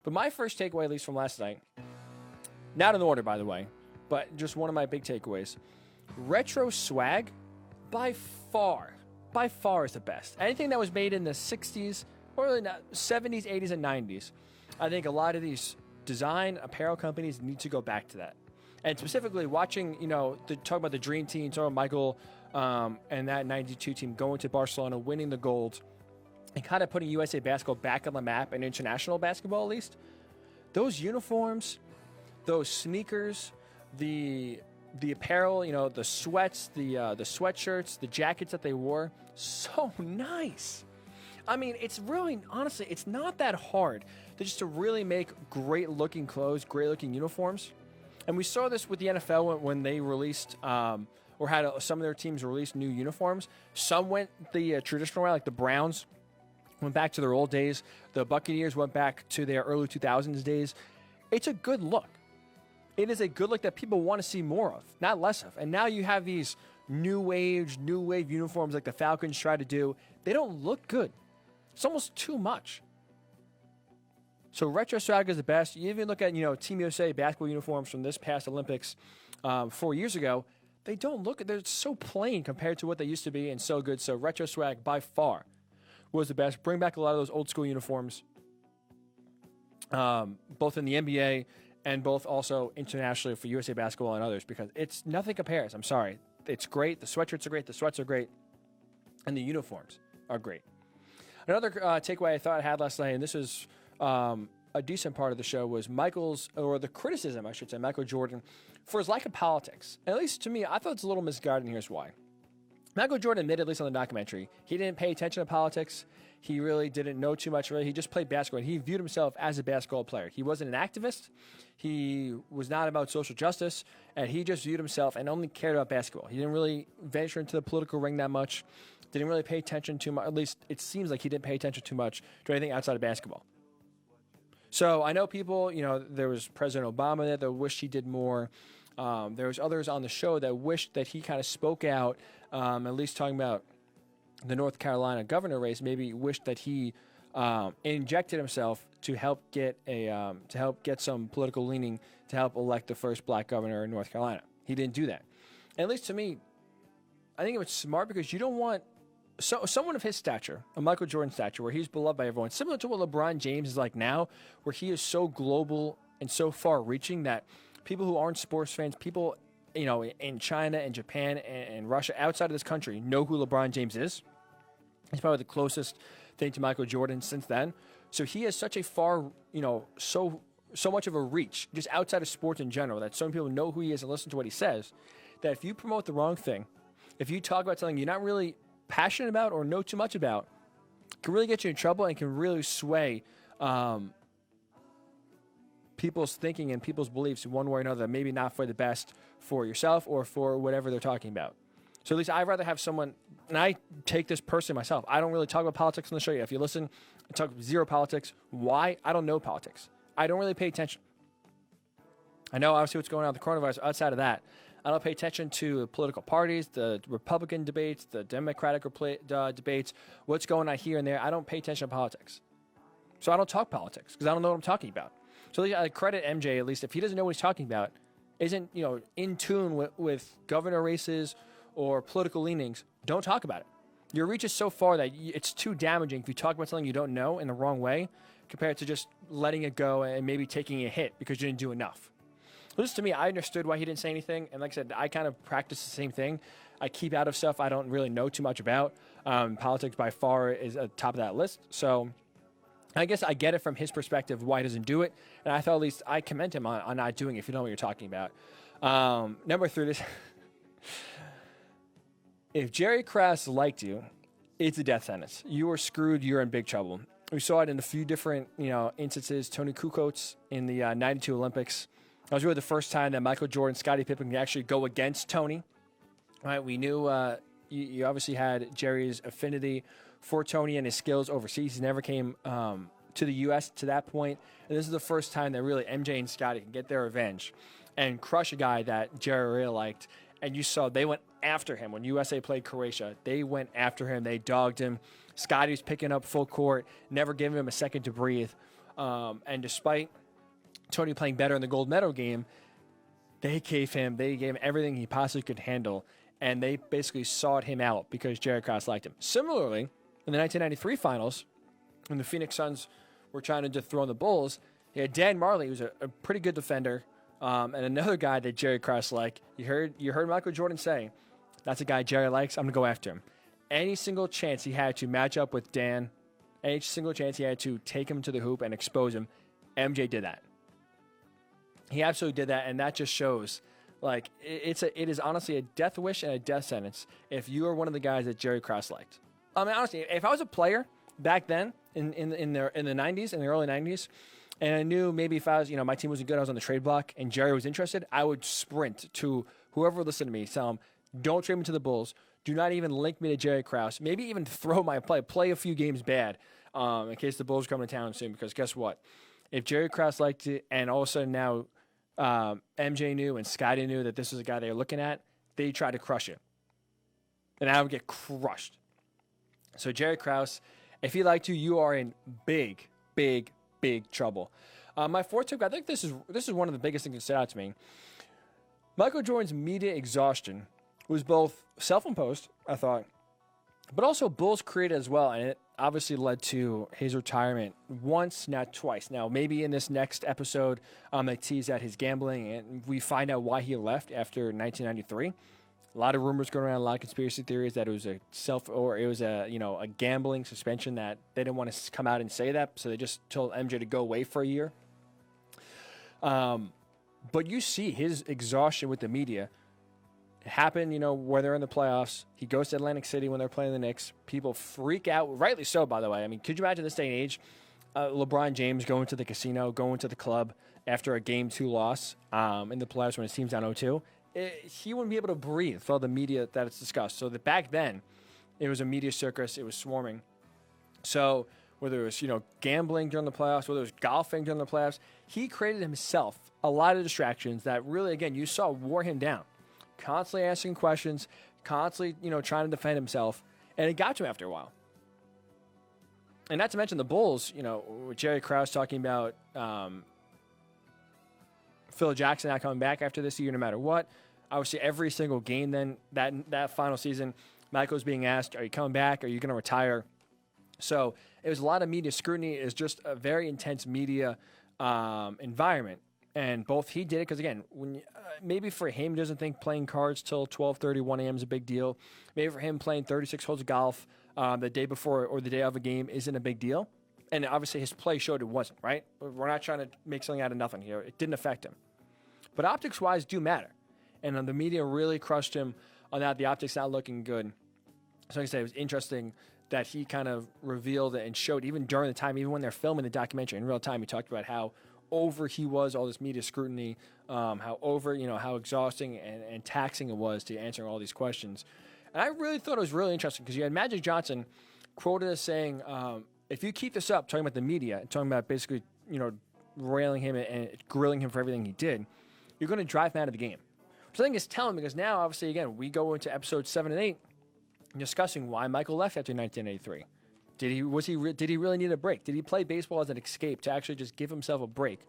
But my first takeaway, at least from last night, not in order, by the way, but just one of my big takeaways. Retro swag, by far is the best. Anything that was made in the 60s or the 70s, 80s, and 90s, I think a lot of these design apparel companies need to go back to that. And specifically watching, talk about the Dream Team, talking about Michael and that 92 team going to Barcelona, winning the gold, and kind of putting USA basketball back on the map and international basketball at least. Those uniforms, those sneakers, the apparel, the sweats, the sweatshirts, the jackets that they wore, so nice. I mean, it's really, honestly, it's not that hard to really make great looking clothes, great looking uniforms. And we saw this with the NFL when they released, or had some of their teams release new uniforms. Some went the traditional way, like the Browns went back to their old days. The Buccaneers went back to their early 2000s days. It's a good look. It is a good look that people want to see more of, not less of. And now you have these new wave uniforms like the Falcons try to do. They don't look good. It's almost too much. So retro swag is the best. You even look at, Team USA basketball uniforms from this past Olympics 4 years ago. They don't look, they're so plain compared to what they used to be and so good. So retro swag by far was the best. Bring back a lot of those old school uniforms, both in the NBA and both also internationally for USA basketball and others, because it's nothing compares. I'm sorry. It's great. The sweatshirts are great. The sweats are great. And the uniforms are great. Another takeaway I thought I had last night, and this is a decent part of the show, was the criticism, I should say, Michael Jordan for his lack of politics. At least to me, I thought it's a little misguided, and here's why. Michael Jordan admitted, at least on the documentary, he didn't pay attention to politics. He really didn't know too much. Really, he just played basketball. And he viewed himself as a basketball player. He wasn't an activist. He was not about social justice. And he just viewed himself and only cared about basketball. He didn't really venture into the political ring that much. Didn't really pay attention too much. At least it seems like he didn't pay attention too much to anything outside of basketball. So I know people, there was President Obama that wished he did more. There was others on the show that wished that he kind of spoke out, at least talking about the North Carolina governor race. Maybe wished that he injected himself to help get some political leaning to help elect the first black governor in North Carolina. He didn't do that. And at least to me, I think it was smart, because you don't want someone of his stature, a Michael Jordan stature, where he's beloved by everyone, similar to what LeBron James is like now, where he is so global and so far-reaching that people who aren't sports fans, people in China and Japan and Russia, outside of this country, know who LeBron James is. He's probably the closest thing to Michael Jordan since then. So he has such a far, so much of a reach, just outside of sports in general, that so many people know who he is and listen to what he says, that if you promote the wrong thing, if you talk about something you're not really passionate about or know too much about, it can really get you in trouble and can really sway people's thinking and people's beliefs one way or another, maybe not for the best for yourself or for whatever they're talking about. So at least I'd rather have someone, and I take this personally myself, I don't really talk about politics on the show yet. If you listen, I talk zero politics. Why? I don't know politics. I don't really pay attention. I know obviously what's going on with the coronavirus. Outside of that, I don't pay attention to political parties, the Republican debates, the Democratic debates, what's going on here and there. I don't pay attention to politics. So I don't talk politics because I don't know what I'm talking about. So I credit MJ, at least, if he doesn't know what he's talking about, isn't in tune with governor races or political leanings, don't talk about it. Your reach is so far that it's too damaging if you talk about something you don't know in the wrong way compared to just letting it go and maybe taking a hit because you didn't do enough. Just to me, I understood why he didn't say anything. And like I said, I kind of practice the same thing. I keep out of stuff I don't really know too much about. Politics by far is at the top of that list. So I guess I get it from his perspective why he doesn't do it. And I thought at least I commend him on not doing it if you know what you're talking about. Number 3, this. If Jerry Krause liked you, it's a death sentence. You are screwed. You're in big trouble. We saw it in a few different instances. Tony Kukoc in the 92 Olympics. That was really the first time that Michael Jordan, Scottie Pippen could actually go against Tony. Right? We knew you obviously had Jerry's affinity for Tony and his skills overseas. He never came to the U.S. to that point. And this is the first time that really MJ and Scottie can get their revenge and crush a guy that Jerry really liked. And you saw they went after him. When USA played Croatia, they went after him. They dogged him. Scottie was picking up full court, never giving him a second to breathe. And despite Tony playing better in the gold medal game, they gave him everything he possibly could handle, and they basically sought him out because Jerry Krause liked him. Similarly, in the 1993 finals, when the Phoenix Suns were trying to dethrone the Bulls, he had Dan Marley, who was a pretty good defender, and another guy that Jerry Krause liked. You heard Michael Jordan say, that's a guy Jerry likes, I'm going to go after him. Any single chance he had to match up with Dan, any single chance he had to take him to the hoop and expose him, MJ did that. He absolutely did that, and that just shows, like, it is honestly a death wish and a death sentence if you are one of the guys that Jerry Krause liked. I mean, honestly, if I was a player back then in the 90s, in the early 90s, and I knew maybe if I was, my team wasn't good, I was on the trade block, and Jerry was interested, I would sprint to whoever listened to me, tell him, don't trade me to the Bulls. Do not even link me to Jerry Krause. Maybe even throw my play a few games bad in case the Bulls come to town soon, because guess what? If Jerry Krause liked it, and all of a sudden now MJ knew and Scottie knew that this was a guy they were looking at, they tried to crush it. And I would get crushed. So Jerry Krause, if he liked you, you are in big, big, big trouble. My fourth tip, I think this is one of the biggest things that stood out to me. Michael Jordan's media exhaustion was both self-imposed, I thought, but also Bulls created as well, and it obviously led to his retirement once, not twice. Now, maybe in this next episode, they tease out his gambling, and we find out why he left after 1993. A lot of rumors going around, a lot of conspiracy theories that it was a gambling suspension that they didn't want to come out and say that, so they just told MJ to go away for a year. But you see his exhaustion with the media happen, where they're in the playoffs. He goes to Atlantic City when they're playing the Knicks. People freak out, rightly so, by the way. I mean, could you imagine this day and age, LeBron James going to the casino, going to the club after a Game 2 loss in the playoffs when his team's down 0-2? He wouldn't be able to breathe for all the media that it's discussed. So that back then, it was a media circus. It was swarming. So whether it was, gambling during the playoffs, whether it was golfing during the playoffs, he created himself a lot of distractions that really, again, you saw wore him down. Constantly asking questions, constantly, trying to defend himself, and it got to him after a while. And not to mention the Bulls, with Jerry Krause talking about Phil Jackson not coming back after this year no matter what. Obviously, every single game then, that final season, Michael's being asked, are you coming back? Are you going to retire? So it was a lot of media scrutiny. It was just a very intense media environment. And both he did it because, again, maybe for him, he doesn't think playing cards till 12:30, 1 a.m. is a big deal. Maybe for him, playing 36 holes of golf the day before or the day of a game isn't a big deal. And obviously his play showed it wasn't, right? We're not trying to make something out of nothing here. It didn't affect him. But optics-wise do matter. And the media really crushed him on that. The optics not looking good. So like I said, it was interesting that he kind of revealed it and showed even during the time, even when they're filming the documentary in real time, he talked about how over he was, all this media scrutiny, how over, how exhausting and taxing it was to answer all these questions. And I really thought it was really interesting because you had Magic Johnson quoted as saying, if you keep this up, talking about the media, and talking about basically, railing him and grilling him for everything he did, you're going to drive him out of the game. Which I think is telling because now, obviously, again, we go into episodes 7 and 8 discussing why Michael left after 1983. Did he really need a break? Did he play baseball as an escape to actually just give himself a break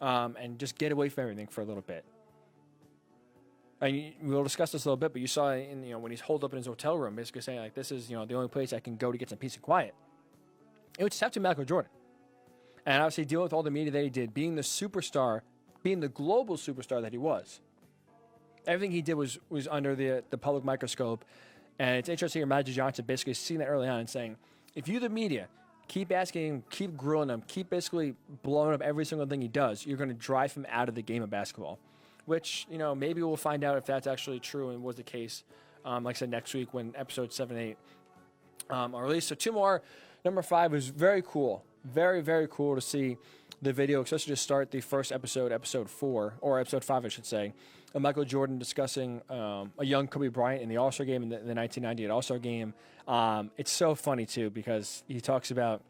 and just get away from everything for a little bit? And we'll discuss this a little bit, but you saw when he's holed up in his hotel room, basically saying like, "This is the only place I can go to get some peace and quiet." It was tough to Michael Jordan, and obviously dealing with all the media that he did, being the superstar, being the global superstar that he was. Everything he did was under the public microscope, and it's interesting to hear Magic Johnson basically seeing that early on and saying, if you, the media, keep asking him, keep grilling him, keep basically blowing up every single thing he does, you're going to drive him out of the game of basketball. Which, maybe we'll find out if that's actually true and was the case, like I said, next week when episodes 7 and 8 are released. So 2 more. Number 5 was very cool. Very, very cool to see the video, especially to start the first episode 4, or episode 5, I should say, of Michael Jordan discussing a young Kobe Bryant in the All-Star game, in the 1998 All-Star game. It's so funny, too, because he talks about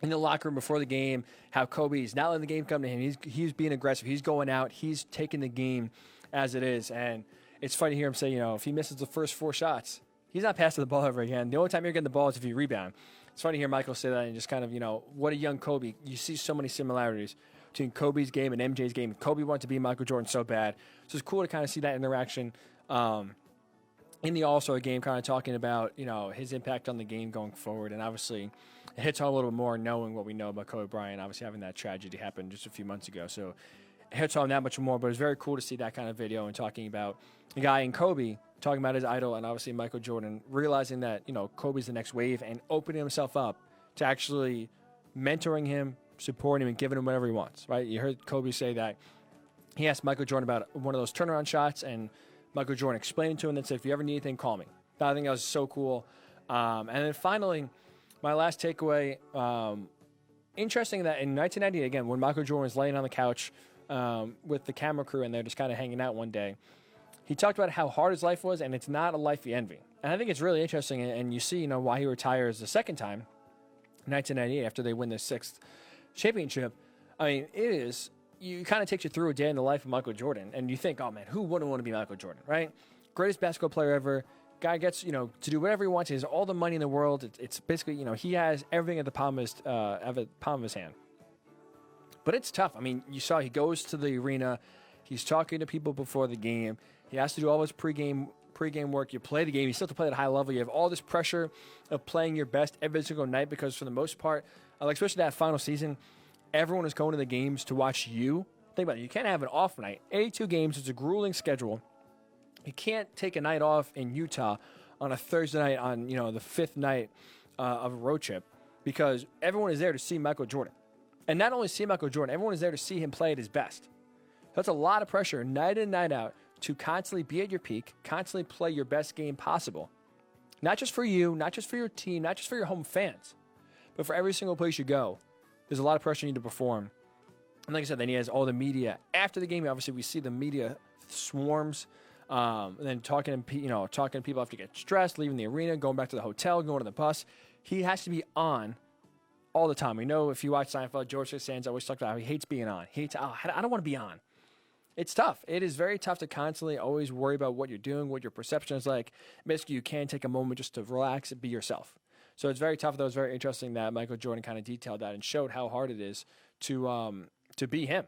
in the locker room before the game how Kobe's not letting the game come to him. He's being aggressive. He's going out. He's taking the game as it is. And it's funny to hear him say, if he misses the first 4 shots, he's not passing the ball ever again. The only time you're getting the ball is if you rebound. it's funny to hear Michael say that and just kind of, what a young Kobe. You see so many similarities between Kobe's game and MJ's game. Kobe wanted to be Michael Jordan so bad. So it's cool to kind of see that interaction in the All-Star game, kind of talking about, his impact on the game going forward. And obviously it hits home a little bit more knowing what we know about Kobe Bryant, obviously having that tragedy happen just a few months ago. So it hits home that much more, but it's very cool to see that kind of video and talking about a guy in Kobe, talking about his idol and obviously Michael Jordan, realizing that, Kobe's the next wave and opening himself up to actually mentoring him, supporting him, and giving him whatever he wants, right? You heard Kobe say that he asked Michael Jordan about one of those turnaround shots, and Michael Jordan explained to him and said, if you ever need anything, call me. I think that was so cool. And then finally, my last takeaway, interesting that in 1990, again, when Michael Jordan was laying on the couch with the camera crew and they're just kind of hanging out one day, he talked about how hard his life was, and it's not a life you envy. And I think it's really interesting, and you see, why he retires the second time, 1998, after they win the 6th championship. I mean, you kind of takes you through a day in the life of Michael Jordan, and you think, oh man, who wouldn't want to be Michael Jordan, right? Greatest basketball player ever. Guy gets, to do whatever he wants. He has all the money in the world. It's basically, he has everything at the palm of his hand. But it's tough. I mean, you saw he goes to the arena. He's talking to people before the game. He has to do all his pregame work. You play the game. You still have to play at a high level. You have all this pressure of playing your best every single night because for the most part, especially that final season, everyone is going to the games to watch you. Think about it. You can't have an off night. 82 games. It's a grueling schedule. You can't take a night off in Utah on a Thursday night on, the 5th night of a road trip because everyone is there to see Michael Jordan. And not only see Michael Jordan, everyone is there to see him play at his best. That's a lot of pressure night in, night out to constantly be at your peak, constantly play your best game possible. Not just for you, not just for your team, not just for your home fans, but for every single place you go. There's a lot of pressure you need to perform. And like I said, then he has all the media. After the game, obviously, we see the media swarms. And then talking to people after you get stressed, leaving the arena, going back to the hotel, going to the bus. He has to be on all the time. We know if you watch Seinfeld, George Costanza always talks about how he hates being on. I don't want to be on. It's tough. It is very tough to constantly always worry about what you're doing, what your perception is like. Basically, you can take a moment just to relax and be yourself. So it's very tough, though. It's very interesting that Michael Jordan kind of detailed that and showed how hard it is to be him.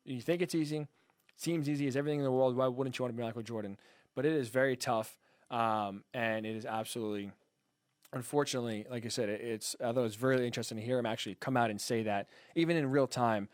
You think it's easy. Seems easy as everything in the world. Why wouldn't you want to be Michael Jordan? But it is very tough, and it is absolutely, unfortunately, like I said, I thought it was very interesting to hear him actually come out and say that, even in real time,